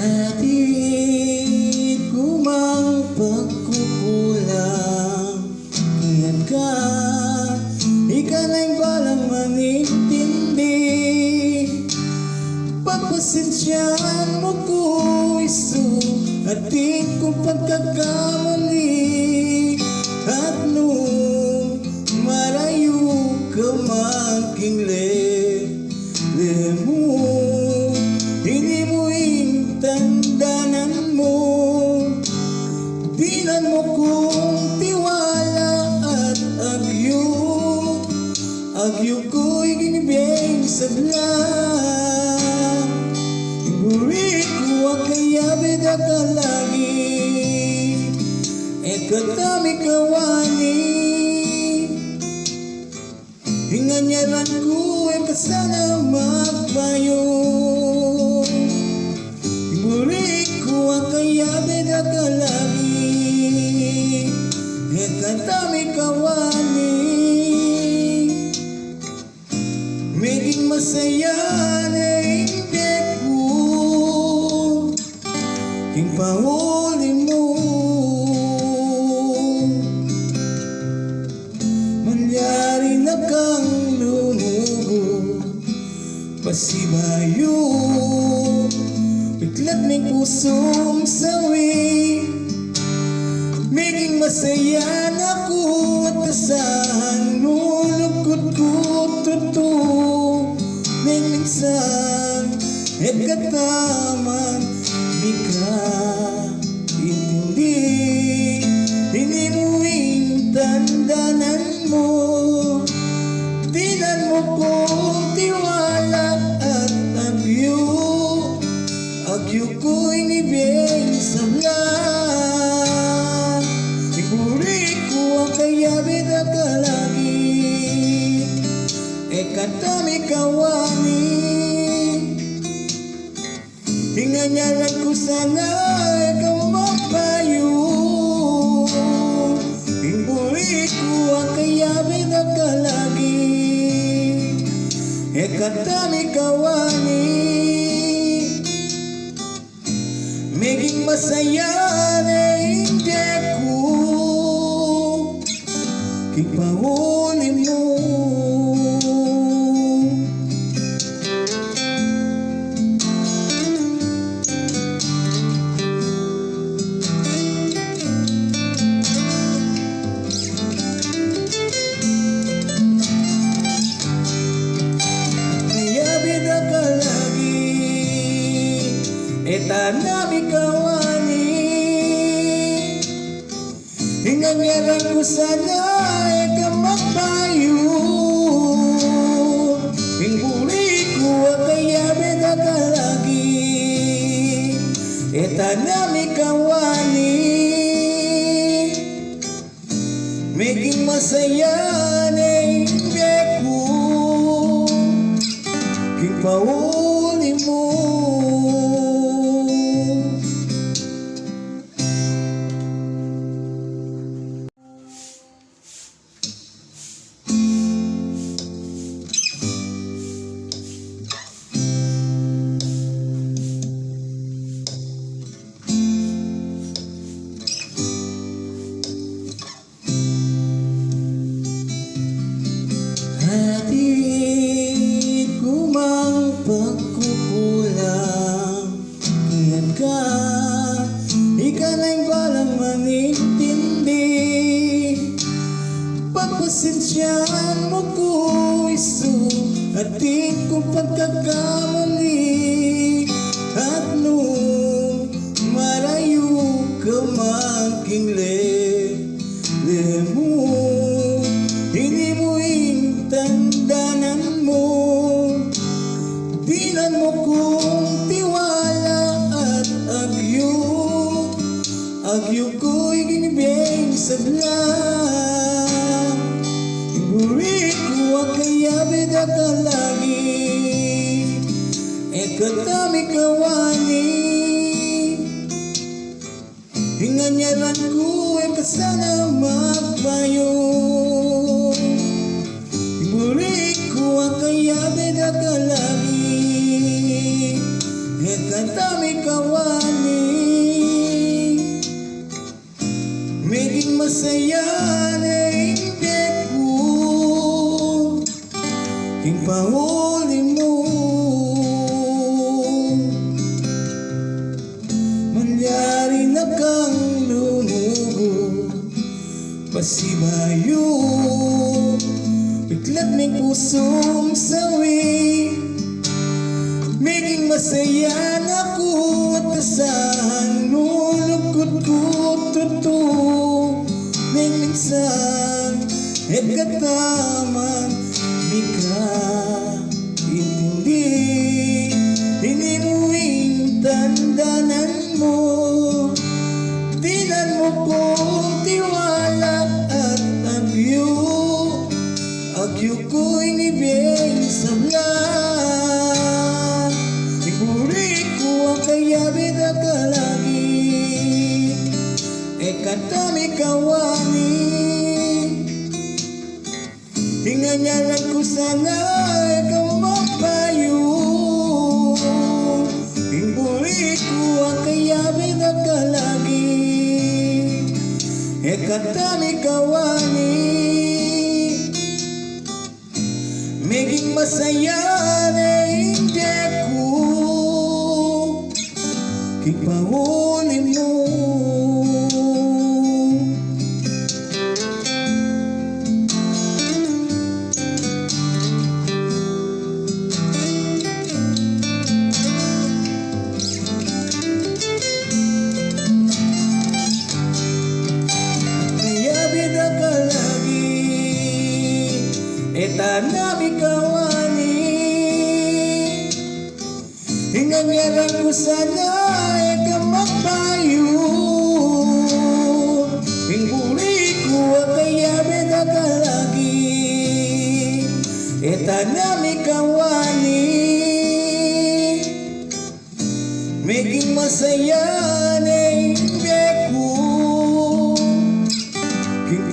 Hatid ko mang pagkukulang, kaya't ka ikana'y balang manintindi. Pagpasensyaan mo ko iso ating kong pagkakamali. At nung marayo ka magkingle mo, hindi mo intandanan mo. Dinan mo kong tiwala at agyo ko'y ginibig sa blang. Iburi ko ang kayabid at alagi, katami kawani. Hinganyaran ko ay kasana magbayo. Iburi ko ang kayabid at alagi, katami kawani. Maging masaya na hindi ko king pahuli mo. Mangyari na kang lumugo, pasibayo, biglat may pusong sawi. Maging masaya na ko at asahan mo, lugod ko totoo. May minsan at kataman di ka intindi. Hindi mo intandanan mo, dinan mo kong tiwala at agyo ko'y nibig sa blang. Iburi ko ang kayabid at kalagi, katami kawani. Hinganyaran ko sana ikaw magpayo. Iburi ko ang kayabid at kalagi, katami kawani. Maging masaya na hindi ko king pahuli mo. Tanami kawani. Hinganyaran ko sana ikaw magpayo. Hingburi ko ang kayabid at kalagi, tanami kawani. Maging masaya na hindi ko king pahuli mo. Hatid ko mang pagkukulang, kaya't ka ikana'y balang manintindi. Pagpasensyaan mo ko iso ating kong pagkakamali. At nung marayo ka magkingle mo, hindi mo intandanan mo. Dinan mo kong tiwala at agyo ko'y ginibig sa blang. Iburi ko ang kayabid at alagi, katami kawani. Hinganyaran ko ay kasana magbayo. Iburi ko ang kayabid at kalagi, Ekatami kawani maging masaya na hindi ko king pahuli mo mangyari na kang lumugo pasibayo biglat may kusong sawi maging masaya na ko at asahan lulugod ko totoo may minsan at kataman di ka intindi hinimuing tandanan mo tinan mo kong tiwala at agyo ko'y nibiyay sa blan iburi ko ang kayabi na kalagi ekatami kawani hinganyalan ko sana ikaw mapayo iburi ko ang kayabi na kalagi ekatami kawani maging masaya na hindi ko kipahuli mo kaya bida ka lagi etanami kawani hinganyaran ko sana eka magpayo hingbuli ko at kayabi na kalagi etanami kawani maging masaya na hindi ko king